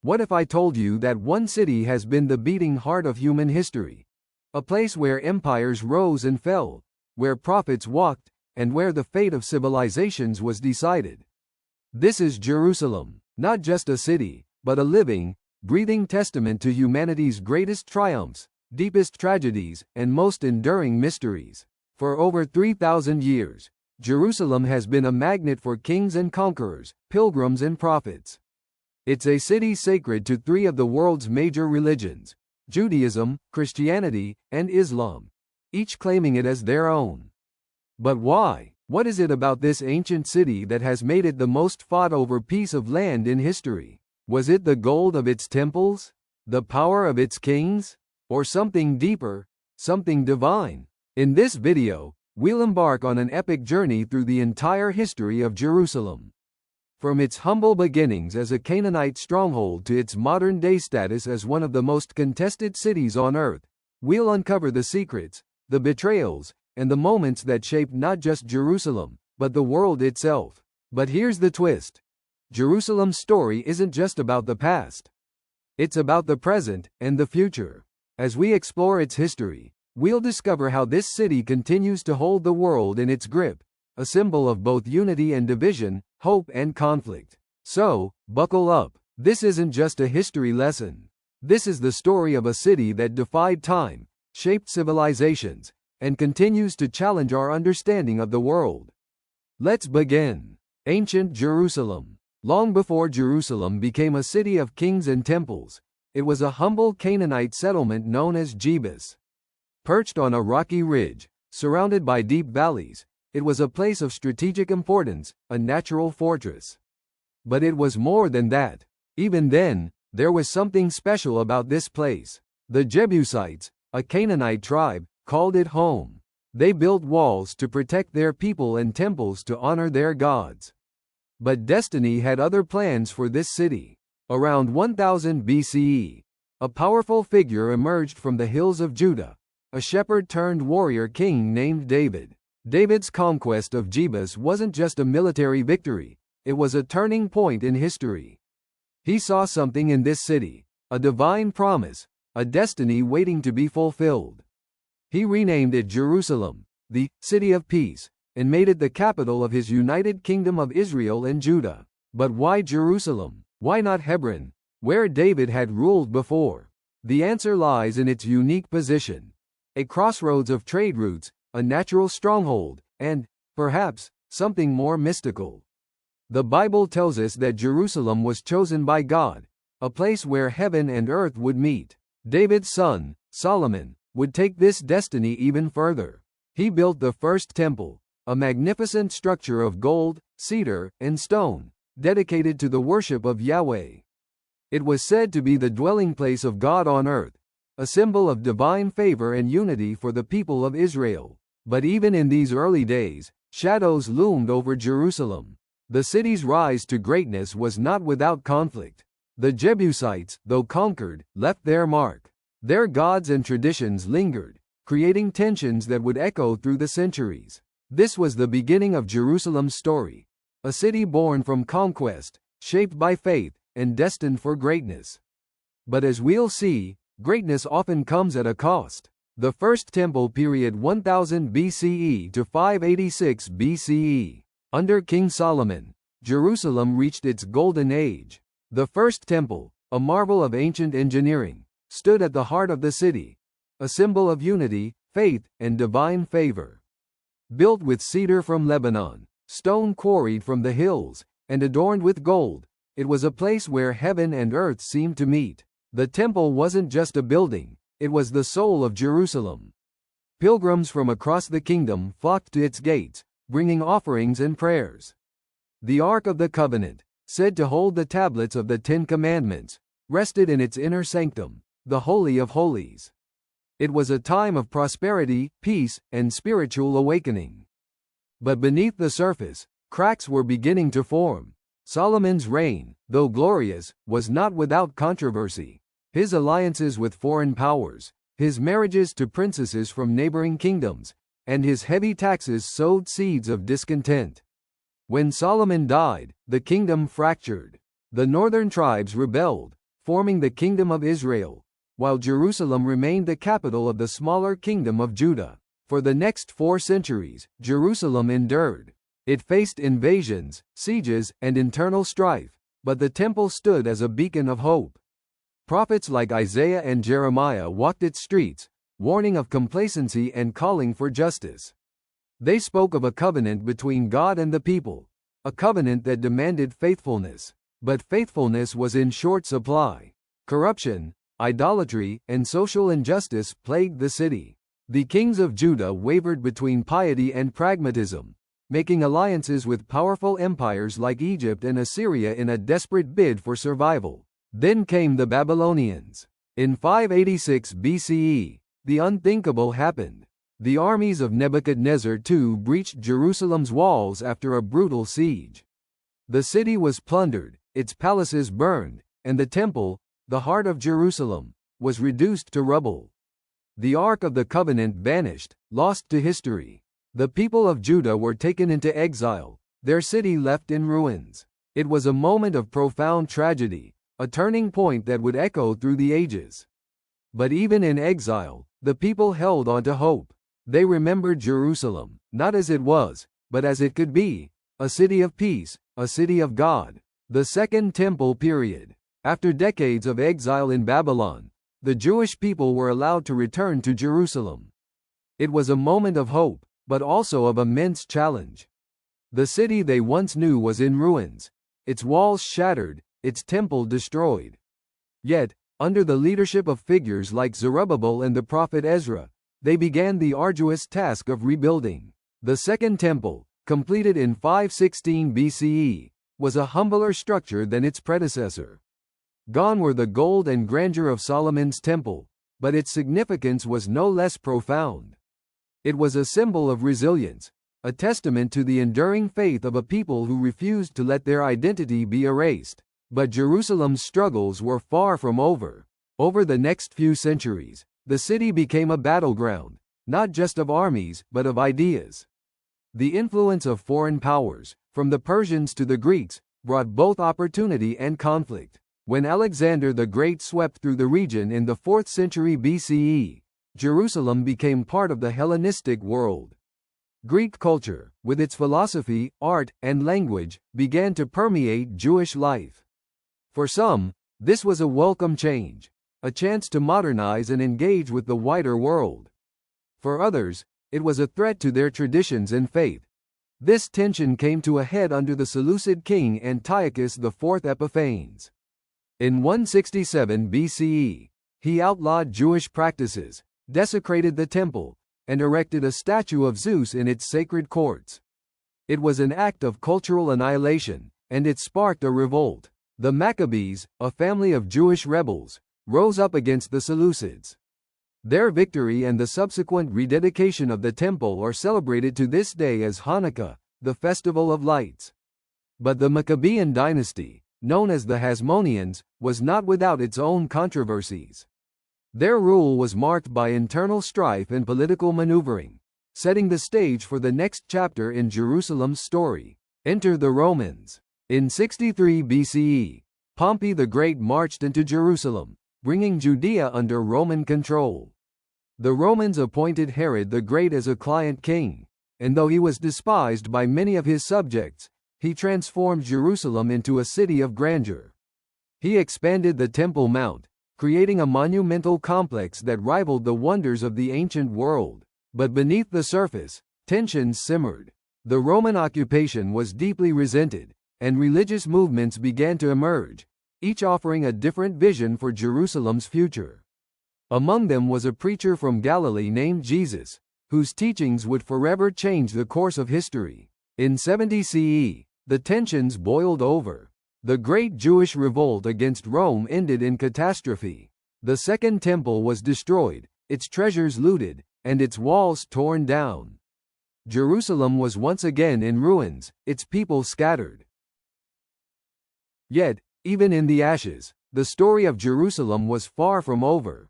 What if I told you that one city has been the beating heart of human history? A place where empires rose and fell, where prophets walked, and where the fate of civilizations was decided. This is Jerusalem, not just a city, but a living, breathing testament to humanity's greatest triumphs, deepest tragedies, and most enduring mysteries. For over 3,000 years, Jerusalem has been a magnet for kings and conquerors, pilgrims and prophets. It's a city sacred to three of the world's major religions: Judaism, Christianity, and Islam, each claiming it as their own. But why? What is it about this ancient city that has made it the most fought-over piece of land in history? Was it the gold of its temples? The power of its kings? Or something deeper, something divine? In this video, we'll embark on an epic journey through the entire history of Jerusalem. From its humble beginnings as a Canaanite stronghold to its modern-day status as one of the most contested cities on earth, we'll uncover the secrets, the betrayals, and the moments that shaped not just Jerusalem, but the world itself. But here's the twist. Jerusalem's story isn't just about the past. It's about the present and the future. As we explore its history, we'll discover how this city continues to hold the world in its grip, a symbol of both unity and division, hope and conflict. So, buckle up. This isn't just a history lesson. This is the story of a city that defied time, shaped civilizations, and continues to challenge our understanding of the world. Let's begin. Ancient Jerusalem. Long before Jerusalem became a city of kings and temples, it was a humble Canaanite settlement known as Jebus. Perched on a rocky ridge, surrounded by deep valleys, it was a place of strategic importance, a natural fortress. But it was more than that. Even then, there was something special about this place. The Jebusites, a Canaanite tribe, called it home. They built walls to protect their people and temples to honor their gods. But destiny had other plans for this city. Around 1000 BCE, a powerful figure emerged from the hills of Judah, a shepherd-turned-warrior king named David. David's conquest of Jebus wasn't just a military victory, it was a turning point in history. He saw something in this city, a divine promise, a destiny waiting to be fulfilled. He renamed it Jerusalem, the City of Peace, and made it the capital of his united kingdom of Israel and Judah. But why Jerusalem? Why not Hebron, where David had ruled before? The answer lies in its unique position. A crossroads of trade routes, a natural stronghold, and, perhaps, something more mystical. The Bible tells us that Jerusalem was chosen by God, a place where heaven and earth would meet. David's son, Solomon, would take this destiny even further. He built the first temple, a magnificent structure of gold, cedar, and stone, dedicated to the worship of Yahweh. It was said to be the dwelling place of God on earth, a symbol of divine favor and unity for the people of Israel. But even in these early days, shadows loomed over Jerusalem. The city's rise to greatness was not without conflict. The Jebusites, though conquered, left their mark. Their gods and traditions lingered, creating tensions that would echo through the centuries. This was the beginning of Jerusalem's story, a city born from conquest, shaped by faith, and destined for greatness. But as we'll see, greatness often comes at a cost. The First Temple period 1000 BCE to 586 BCE. Under King Solomon, Jerusalem reached its golden age. The First Temple, a marvel of ancient engineering, stood at the heart of the city, a symbol of unity, faith, and divine favor. Built with cedar from Lebanon, stone quarried from the hills, and adorned with gold, it was a place where heaven and earth seemed to meet. The temple wasn't just a building, it was the soul of Jerusalem. Pilgrims from across the kingdom flocked to its gates, bringing offerings and prayers. The Ark of the Covenant, said to hold the tablets of the Ten Commandments, rested in its inner sanctum, the Holy of Holies. It was a time of prosperity, peace, and spiritual awakening. But beneath the surface, cracks were beginning to form. Solomon's reign, though glorious, was not without controversy. His alliances with foreign powers, his marriages to princesses from neighboring kingdoms, and his heavy taxes sowed seeds of discontent. When Solomon died, the kingdom fractured. The northern tribes rebelled, forming the Kingdom of Israel, while Jerusalem remained the capital of the smaller Kingdom of Judah. For the next 4 centuries, Jerusalem endured. It faced invasions, sieges, and internal strife, but the temple stood as a beacon of hope. Prophets like Isaiah and Jeremiah walked its streets, warning of complacency and calling for justice. They spoke of a covenant between God and the people, a covenant that demanded faithfulness. But faithfulness was in short supply. Corruption, idolatry, and social injustice plagued the city. The kings of Judah wavered between piety and pragmatism, making alliances with powerful empires like Egypt and Assyria in a desperate bid for survival. Then came the Babylonians. In 586 BCE, the unthinkable happened. The armies of Nebuchadnezzar II breached Jerusalem's walls after a brutal siege. The city was plundered, its palaces burned, and the temple, the heart of Jerusalem, was reduced to rubble. The Ark of the Covenant vanished, lost to history. The people of Judah were taken into exile, their city left in ruins. It was a moment of profound tragedy, a turning point that would echo through the ages. But even in exile, the people held on to hope. They remembered Jerusalem, not as it was, but as it could be, a city of peace, a city of God. The Second Temple period. After decades of exile in Babylon, the Jewish people were allowed to return to Jerusalem. It was a moment of hope, but also of immense challenge. The city they once knew was in ruins, its walls shattered, its temple destroyed. Yet, under the leadership of figures like Zerubbabel and the prophet Ezra, they began the arduous task of rebuilding. The Second Temple, completed in 516 BCE, was a humbler structure than its predecessor. Gone were the gold and grandeur of Solomon's temple, but its significance was no less profound. It was a symbol of resilience, a testament to the enduring faith of a people who refused to let their identity be erased. But Jerusalem's struggles were far from over. Over the next few centuries, the city became a battleground, not just of armies, but of ideas. The influence of foreign powers, from the Persians to the Greeks, brought both opportunity and conflict. When Alexander the Great swept through the region in the 4th century BCE, Jerusalem became part of the Hellenistic world. Greek culture, with its philosophy, art, and language, began to permeate Jewish life. For some, this was a welcome change, a chance to modernize and engage with the wider world. For others, it was a threat to their traditions and faith. This tension came to a head under the Seleucid king Antiochus IV Epiphanes. In 167 BCE, he outlawed Jewish practices, desecrated the temple, and erected a statue of Zeus in its sacred courts. It was an act of cultural annihilation, and it sparked a revolt. The Maccabees, a family of Jewish rebels, rose up against the Seleucids. Their victory and the subsequent rededication of the temple are celebrated to this day as Hanukkah, the Festival of Lights. But the Maccabean dynasty, known as the Hasmoneans, was not without its own controversies. Their rule was marked by internal strife and political maneuvering, setting the stage for the next chapter in Jerusalem's story. Enter the Romans. In 63 BCE, Pompey the Great marched into Jerusalem, bringing Judea under Roman control. The Romans appointed Herod the Great as a client king, and though he was despised by many of his subjects, he transformed Jerusalem into a city of grandeur. He expanded the Temple Mount, creating a monumental complex that rivaled the wonders of the ancient world. But beneath the surface, tensions simmered. The Roman occupation was deeply resented, and religious movements began to emerge, each offering a different vision for Jerusalem's future. Among them was a preacher from Galilee named Jesus, whose teachings would forever change the course of history. In 70 CE, the tensions boiled over. The Great Jewish Revolt against Rome ended in catastrophe. The Second Temple was destroyed, its treasures looted, and its walls torn down. Jerusalem was once again in ruins, its people scattered. Yet, even in the ashes, the story of Jerusalem was far from over.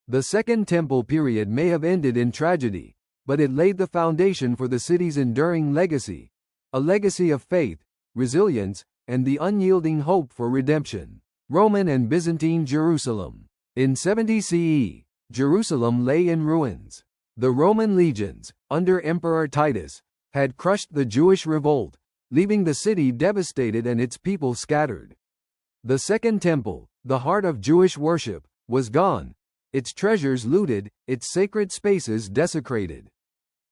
The Second Temple period may have ended in tragedy, but it laid the foundation for the city's enduring legacy, a legacy of faith, resilience, and the unyielding hope for redemption. Roman and Byzantine Jerusalem. In 70 CE, Jerusalem lay in ruins. The Roman legions, under Emperor Titus, had crushed the Jewish revolt, leaving the city devastated and its people scattered. The Second Temple, the heart of Jewish worship, was gone, its treasures looted, its sacred spaces desecrated.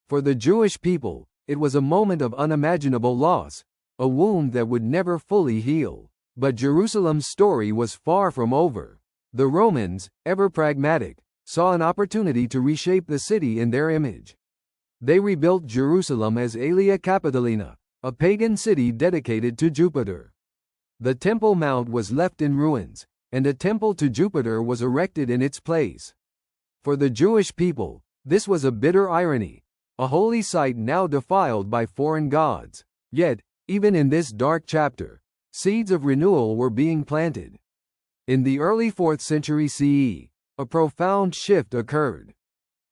For the Jewish people, it was a moment of unimaginable loss, a wound that would never fully heal. But Jerusalem's story was far from over. The Romans, ever pragmatic, saw an opportunity to reshape the city in their image. They rebuilt Jerusalem as Aelia Capitolina, a pagan city dedicated to Jupiter. The Temple Mount was left in ruins, and a temple to Jupiter was erected in its place. For the Jewish people, this was a bitter irony, a holy site now defiled by foreign gods. Yet, even in this dark chapter, seeds of renewal were being planted. In the early 4th century CE, a profound shift occurred.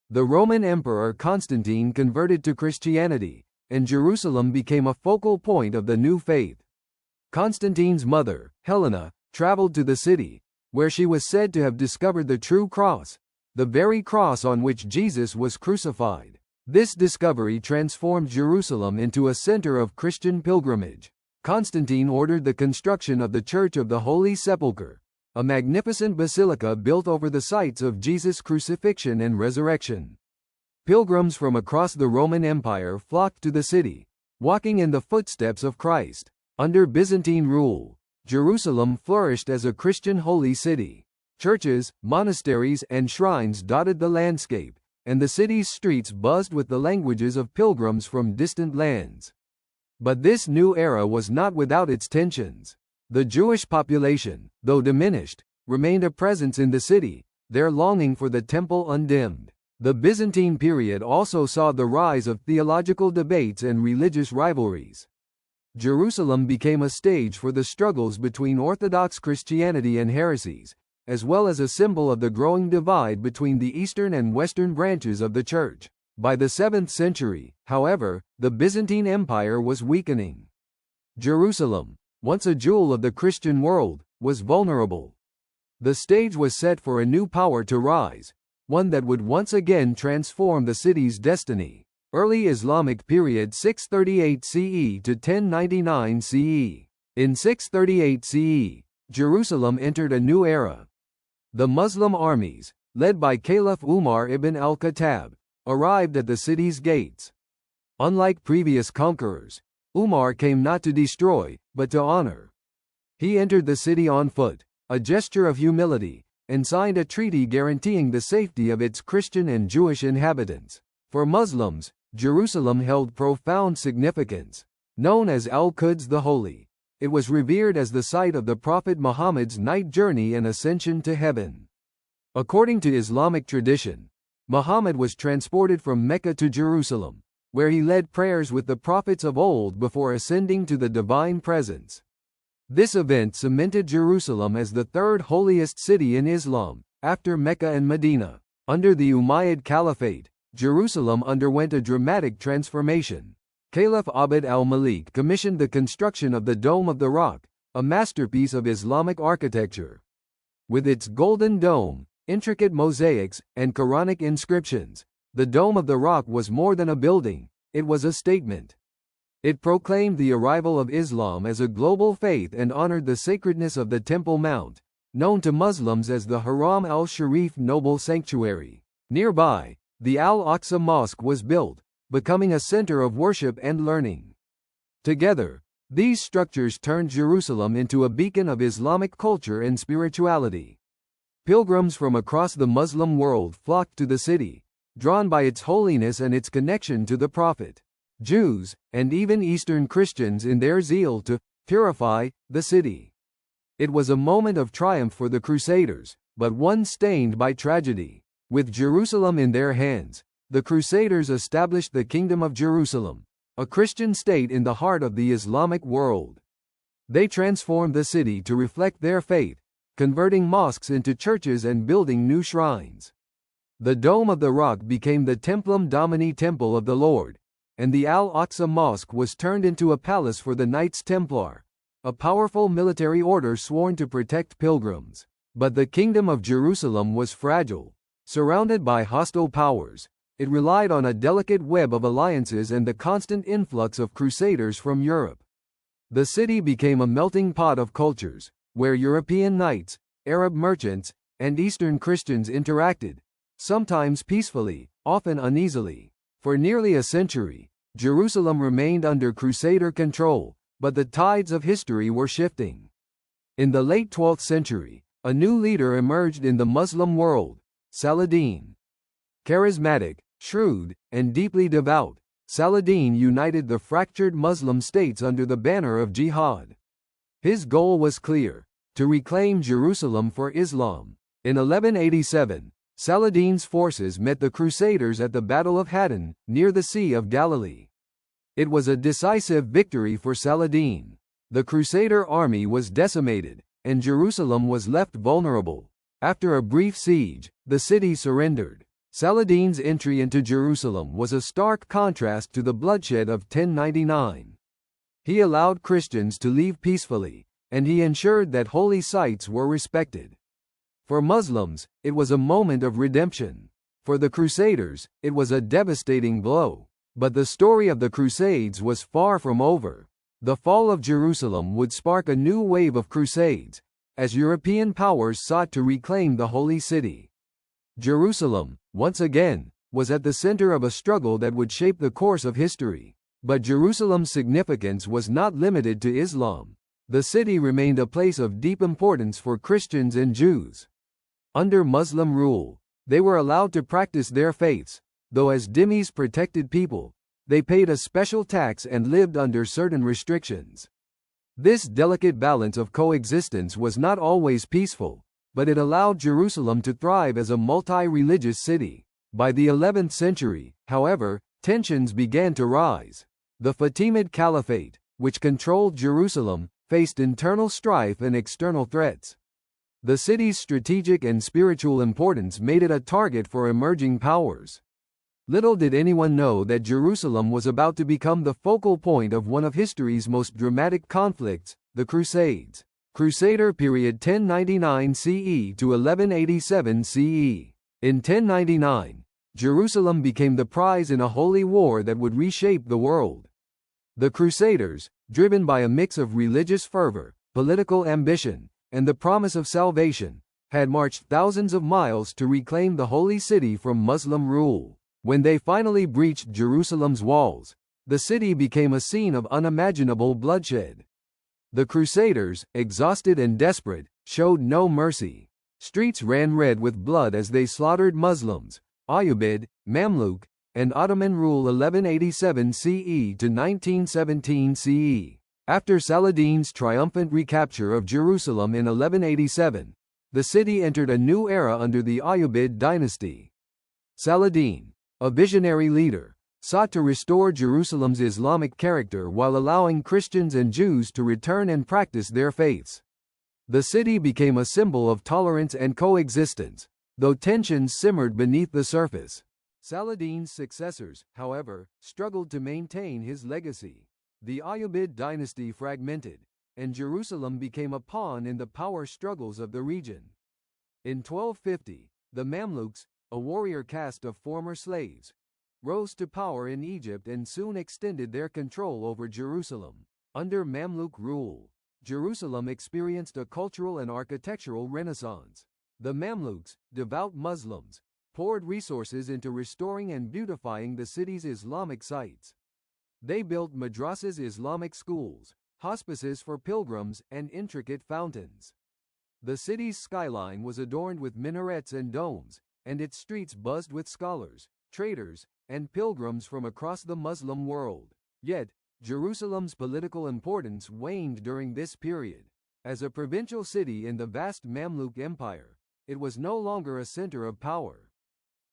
The Roman Emperor Constantine converted to Christianity, and Jerusalem became a focal point of the new faith. Constantine's mother, Helena, traveled to the city, where she was said to have discovered the true cross, the very cross on which Jesus was crucified. This discovery transformed Jerusalem into a center of Christian pilgrimage. Constantine ordered the construction of the Church of the Holy Sepulchre, a magnificent basilica built over the sites of Jesus' crucifixion and resurrection. Pilgrims from across the Roman Empire flocked to the city, walking in the footsteps of Christ. Under Byzantine rule, Jerusalem flourished as a Christian holy city. Churches, monasteries, and shrines dotted the landscape, and the city's streets buzzed with the languages of pilgrims from distant lands. But this new era was not without its tensions. The Jewish population, though diminished, remained a presence in the city, their longing for the temple undimmed. The Byzantine period also saw the rise of theological debates and religious rivalries. Jerusalem became a stage for the struggles between Orthodox Christianity and heresies, as well as a symbol of the growing divide between the eastern and western branches of the Church. By the 7th century, however, the Byzantine Empire was weakening. Jerusalem, once a jewel of the Christian world, was vulnerable. The stage was set for a new power to rise, one that would once again transform the city's destiny. Early Islamic period 638 CE to 1099 CE. In 638 CE, Jerusalem entered a new era. The Muslim armies, led by Caliph Umar ibn al-Khattab, arrived at the city's gates. Unlike previous conquerors, Umar came not to destroy, but to honor. He entered the city on foot, a gesture of humility, and signed a treaty guaranteeing the safety of its Christian and Jewish inhabitants. For Muslims, Jerusalem held profound significance. Known as Al-Quds the Holy, it was revered as the site of the Prophet Mohammed's night journey and ascension to heaven. According to Islamic tradition, Muhammad was transported from Mecca to Jerusalem, where he led prayers with the prophets of old before ascending to the divine presence. This event cemented Jerusalem as the third holiest city in Islam, after Mecca and Medina. Under the Umayyad Caliphate, Jerusalem underwent a dramatic transformation. Caliph Abd al-Malik commissioned the construction of the Dome of the Rock, a masterpiece of Islamic architecture. With its golden dome, intricate mosaics, and Quranic inscriptions, the Dome of the Rock was more than a building, it was a statement. It proclaimed the arrival of Islam as a global faith and honored the sacredness of the Temple Mount, known to Muslims as the Haram al-Sharif noble sanctuary. Nearby, the Al-Aqsa Mosque was built, becoming a center of worship and learning. Together, these structures turned Jerusalem into a beacon of Islamic culture and spirituality. Pilgrims from across the Muslim world flocked to the city, drawn by its holiness and its connection to the Prophet. Jews, and even Eastern Christians in their zeal to purify the city. It was a moment of triumph for the Crusaders, but one stained by tragedy. With Jerusalem in their hands, the Crusaders established the Kingdom of Jerusalem, a Christian state in the heart of the Islamic world. They transformed the city to reflect their faith, converting mosques into churches and building new shrines. The Dome of the Rock became the Templum Domini, Temple of the Lord, and the Al-Aqsa Mosque was turned into a palace for the Knights Templar, a powerful military order sworn to protect pilgrims. But the Kingdom of Jerusalem was fragile. Surrounded by hostile powers, it relied on a delicate web of alliances and the constant influx of crusaders from Europe. The city became a melting pot of cultures, where European knights, Arab merchants, and Eastern Christians interacted, sometimes peacefully, often uneasily. For nearly a century, Jerusalem remained under Crusader control, but the tides of history were shifting. In the late 12th century, a new leader emerged in the Muslim world, Saladin. Charismatic, shrewd, and deeply devout, Saladin united the fractured Muslim states under the banner of jihad. His goal was clear: to reclaim Jerusalem for Islam. In 1187, Saladin's forces met the Crusaders at the Battle of Hattin, near the Sea of Galilee. It was a decisive victory for Saladin. The Crusader army was decimated, and Jerusalem was left vulnerable. After a brief siege, the city surrendered. Saladin's entry into Jerusalem was a stark contrast to the bloodshed of 1099. He allowed Christians to leave peacefully, and he ensured that holy sites were respected. For Muslims, it was a moment of redemption. For the Crusaders, it was a devastating blow. But the story of the Crusades was far from over. The fall of Jerusalem would spark a new wave of crusades, as European powers sought to reclaim the Holy City. Jerusalem, once again, was at the center of a struggle that would shape the course of history. But Jerusalem's significance was not limited to Islam. The city remained a place of deep importance for Christians and Jews. Under Muslim rule, they were allowed to practice their faiths, though as dhimmis protected people, they paid a special tax and lived under certain restrictions. This delicate balance of coexistence was not always peaceful, but it allowed Jerusalem to thrive as a multi-religious city. By the 11th century, however, tensions began to rise. The Fatimid Caliphate, which controlled Jerusalem, faced internal strife and external threats. The city's strategic and spiritual importance made it a target for emerging powers. Little did anyone know that Jerusalem was about to become the focal point of one of history's most dramatic conflicts, the Crusades. Crusader period 1099 CE to 1187 CE. In 1099, Jerusalem became the prize in a holy war that would reshape the world. The Crusaders, driven by a mix of religious fervor, political ambition, and the promise of salvation, had marched thousands of miles to reclaim the holy city from Muslim rule. When they finally breached Jerusalem's walls, the city became a scene of unimaginable bloodshed. The Crusaders, exhausted and desperate, showed no mercy. Streets ran red with blood as they slaughtered Muslims, Ayyubid, Mamluk, and Ottoman rule 1187 CE to 1917 CE. After Saladin's triumphant recapture of Jerusalem in 1187, the city entered a new era under the Ayyubid dynasty. Saladin, a visionary leader, sought to restore Jerusalem's Islamic character while allowing Christians and Jews to return and practice their faiths. The city became a symbol of tolerance and coexistence, though tensions simmered beneath the surface. Saladin's successors, however, struggled to maintain his legacy. The Ayyubid dynasty fragmented, and Jerusalem became a pawn in the power struggles of the region. In 1250, the Mamluks, a warrior caste of former slaves, rose to power in Egypt and soon extended their control over Jerusalem. Under Mamluk rule, Jerusalem experienced a cultural and architectural renaissance. The Mamluks, devout Muslims, poured resources into restoring and beautifying the city's Islamic sites. They built madrasas, Islamic schools, hospices for pilgrims, and intricate fountains. The city's skyline was adorned with minarets and domes, and its streets buzzed with scholars, traders, and pilgrims from across the Muslim world. Yet, Jerusalem's political importance waned during this period. As a provincial city in the vast Mamluk Empire, it was no longer a center of power.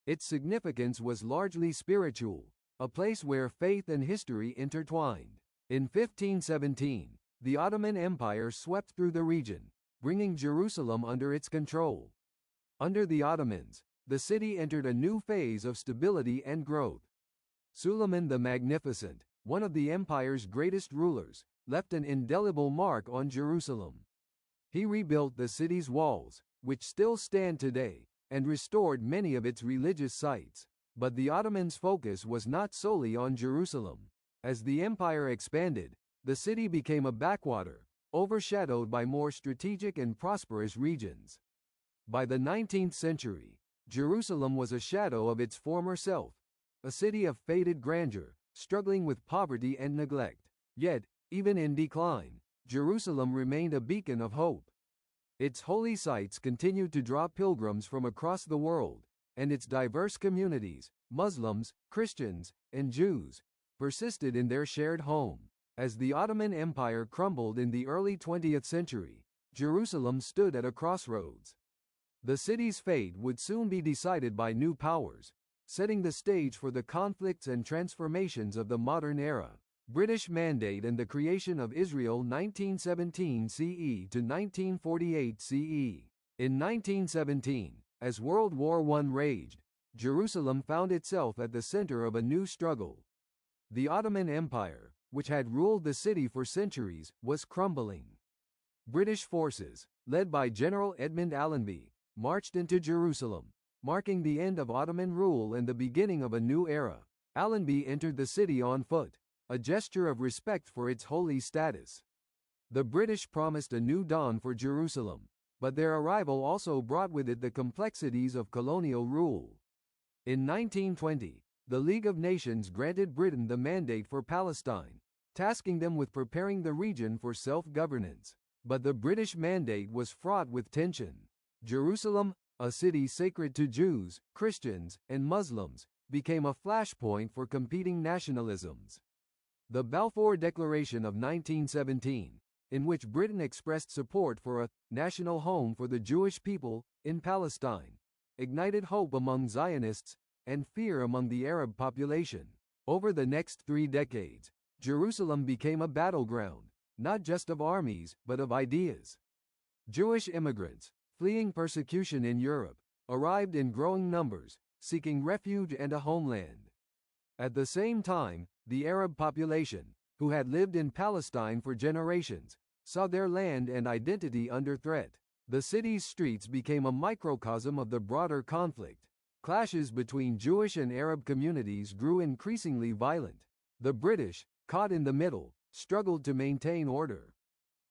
Its significance was largely spiritual, a place where faith and history intertwined. In 1517, the Ottoman Empire swept through the region, bringing Jerusalem under its control. Under the Ottomans, the city entered a new phase of stability and growth. Suleiman the Magnificent, one of the empire's greatest rulers, left an indelible mark on Jerusalem. He rebuilt the city's walls, which still stand today, and restored many of its religious sites. But the Ottomans' focus was not solely on Jerusalem. As the empire expanded, the city became a backwater, overshadowed by more strategic and prosperous regions. By the 19th century, Jerusalem was a shadow of its former self, a city of faded grandeur, struggling with poverty and neglect. Yet, even in decline, Jerusalem remained a beacon of hope. Its holy sites continued to draw pilgrims from across the world, and its diverse communities, Muslims, Christians, and Jews, persisted in their shared home. As the Ottoman Empire crumbled in the early 20th century, Jerusalem stood at a crossroads. The city's fate would soon be decided by new powers, setting the stage for the conflicts and transformations of the modern era. British Mandate and the creation of Israel 1917 CE to 1948 CE. In 1917, as World War I raged, Jerusalem found itself at the center of a new struggle. The Ottoman Empire, which had ruled the city for centuries, was crumbling. British forces, led by General Edmund Allenby, marched into Jerusalem, marking the end of Ottoman rule and the beginning of a new era. Allenby entered the city on foot, a gesture of respect for its holy status. The British promised a new dawn for Jerusalem, but their arrival also brought with it the complexities of colonial rule. In 1920, the League of Nations granted Britain the mandate for Palestine, tasking them with preparing the region for self-governance. But the British mandate was fraught with tension. Jerusalem, a city sacred to Jews, Christians, and Muslims, became a flashpoint for competing nationalisms. The Balfour Declaration of 1917, in which Britain expressed support for a national home for the Jewish people in Palestine, ignited hope among Zionists and fear among the Arab population. Over the next 3 decades, Jerusalem became a battleground, not just of armies, but of ideas. Jewish immigrants, fleeing persecution in Europe, arrived in growing numbers, seeking refuge and a homeland. At the same time, the Arab population, who had lived in Palestine for generations, saw their land and identity under threat. The city's streets became a microcosm of the broader conflict. Clashes between Jewish and Arab communities grew increasingly violent. The British, caught in the middle, struggled to maintain order.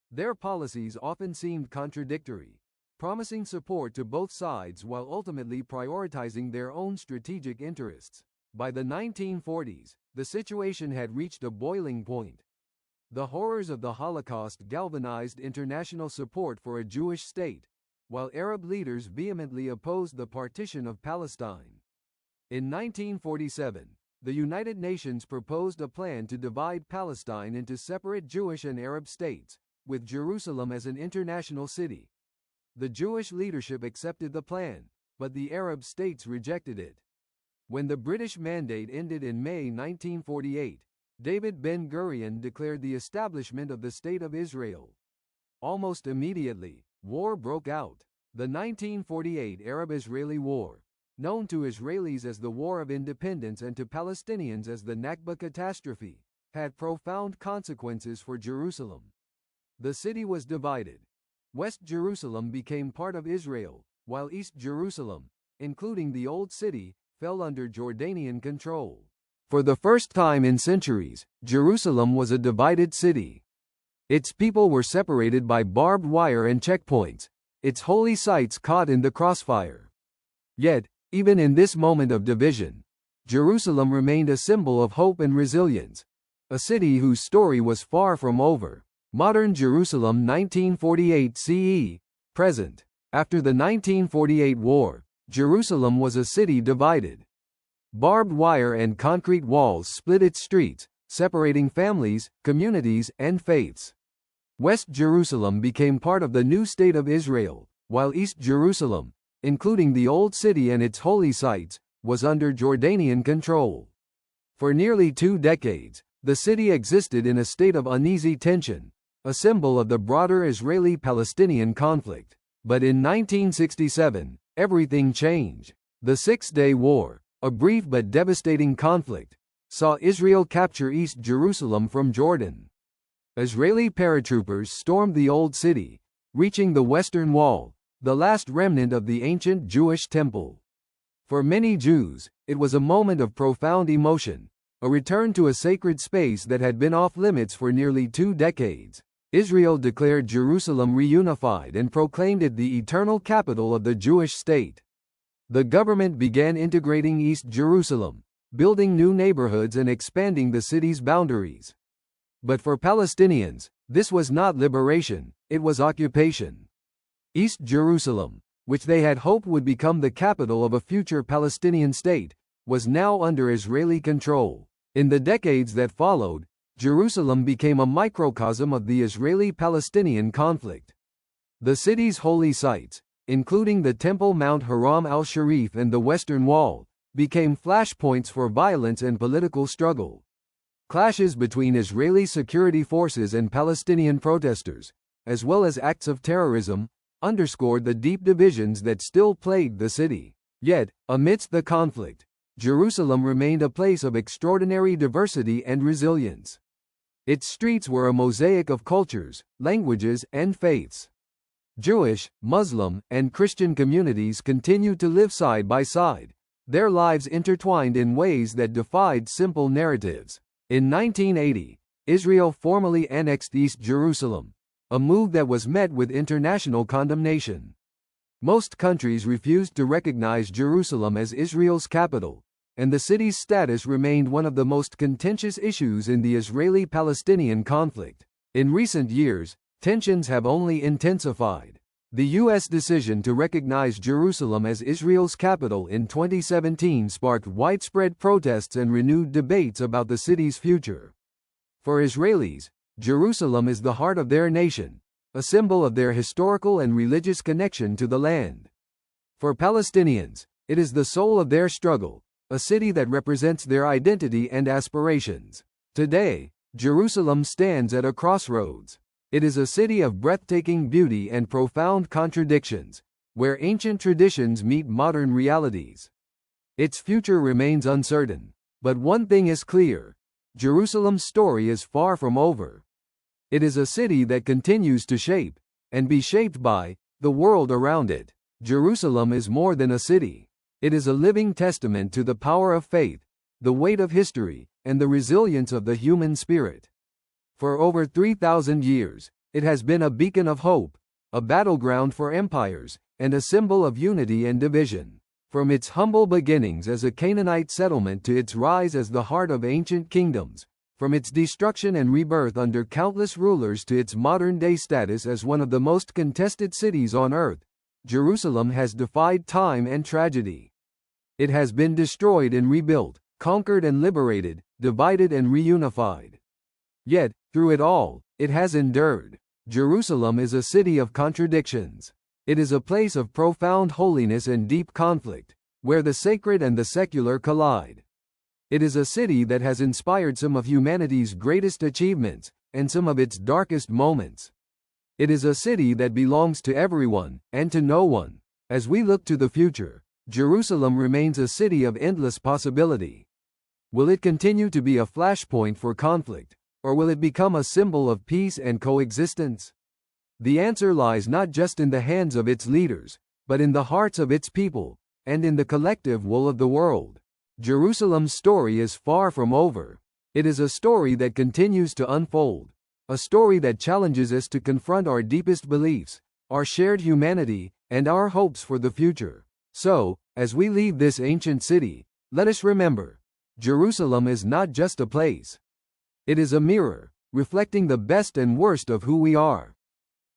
Their policies often seemed contradictory, promising support to both sides while ultimately prioritizing their own strategic interests. By the 1940s, the situation had reached a boiling point. The horrors of the Holocaust galvanized international support for a Jewish state, while Arab leaders vehemently opposed the partition of Palestine. In 1947, the United Nations proposed a plan to divide Palestine into separate Jewish and Arab states, with Jerusalem as an international city. The Jewish leadership accepted the plan, but the Arab states rejected it. When the British mandate ended in May 1948, David Ben-Gurion declared the establishment of the State of Israel. Almost immediately, war broke out. The 1948 Arab-Israeli War, known to Israelis as the War of Independence and to Palestinians as the Nakba catastrophe, had profound consequences for Jerusalem. The city was divided. West Jerusalem became part of Israel, while East Jerusalem, including the Old City, fell under Jordanian control. For the first time in centuries, Jerusalem was a divided city. Its people were separated by barbed wire and checkpoints, its holy sites caught in the crossfire. Yet, even in this moment of division, Jerusalem remained a symbol of hope and resilience, a city whose story was far from over. Modern Jerusalem 1948 CE, present. After the 1948 war, Jerusalem was a city divided. Barbed wire and concrete walls split its streets, separating families, communities, and faiths. West Jerusalem became part of the new state of Israel, while East Jerusalem, including the Old City and its holy sites, was under Jordanian control. For nearly 2 decades, the city existed in a state of uneasy tension, a symbol of the broader Israeli-Palestinian conflict. But in 1967, everything changed. The Six-Day War, a brief but devastating conflict, saw Israel capture East Jerusalem from Jordan. Israeli paratroopers stormed the Old City, reaching the Western Wall, the last remnant of the ancient Jewish temple. For many Jews, it was a moment of profound emotion, a return to a sacred space that had been off limits for nearly 2 decades. Israel declared Jerusalem reunified and proclaimed it the eternal capital of the Jewish state. The government began integrating East Jerusalem, building new neighborhoods and expanding the city's boundaries. But for Palestinians, this was not liberation, it was occupation. East Jerusalem, which they had hoped would become the capital of a future Palestinian state, was now under Israeli control. In the decades that followed, Jerusalem became a microcosm of the Israeli-Palestinian conflict. The city's holy sites, including the Temple Mount Haram al-Sharif and the Western Wall, became flashpoints for violence and political struggle. Clashes between Israeli security forces and Palestinian protesters, as well as acts of terrorism, underscored the deep divisions that still plagued the city. Yet, amidst the conflict, Jerusalem remained a place of extraordinary diversity and resilience. Its streets were a mosaic of cultures, languages, and faiths. Jewish, Muslim, and Christian communities continued to live side by side, their lives intertwined in ways that defied simple narratives. In 1980, Israel formally annexed East Jerusalem, a move that was met with international condemnation. Most countries refused to recognize Jerusalem as Israel's capital, and the city's status remained one of the most contentious issues in the Israeli-Palestinian conflict. In recent years, tensions have only intensified. The U.S. decision to recognize Jerusalem as Israel's capital in 2017 sparked widespread protests and renewed debates about the city's future. For Israelis, Jerusalem is the heart of their nation, a symbol of their historical and religious connection to the land. For Palestinians, it is the soul of their struggle, a city that represents their identity and aspirations. Today, Jerusalem stands at a crossroads. It is a city of breathtaking beauty and profound contradictions, where ancient traditions meet modern realities. Its future remains uncertain, but one thing is clear: Jerusalem's story is far from over. It is a city that continues to shape, and be shaped by, the world around it. Jerusalem is more than a city. It is a living testament to the power of faith, the weight of history, and the resilience of the human spirit. For over 3,000 years, it has been a beacon of hope, a battleground for empires, and a symbol of unity and division. From its humble beginnings as a Canaanite settlement to its rise as the heart of ancient kingdoms, from its destruction and rebirth under countless rulers to its modern-day status as one of the most contested cities on earth, Jerusalem has defied time and tragedy. It has been destroyed and rebuilt, conquered and liberated, divided and reunified. Yet, through it all, it has endured. Jerusalem is a city of contradictions. It is a place of profound holiness and deep conflict, where the sacred and the secular collide. It is a city that has inspired some of humanity's greatest achievements, and some of its darkest moments. It is a city that belongs to everyone, and to no one. As we look to the future, Jerusalem remains a city of endless possibility. Will it continue to be a flashpoint for conflict, or will it become a symbol of peace and coexistence? The answer lies not just in the hands of its leaders, but in the hearts of its people, and in the collective will of the world. Jerusalem's story is far from over. It is a story that continues to unfold, a story that challenges us to confront our deepest beliefs, our shared humanity, and our hopes for the future. So, as we leave this ancient city, let us remember, Jerusalem is not just a place. It is a mirror, reflecting the best and worst of who we are.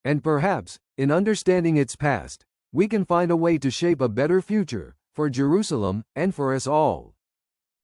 And perhaps, in understanding its past, we can find a way to shape a better future, for Jerusalem, and for us all.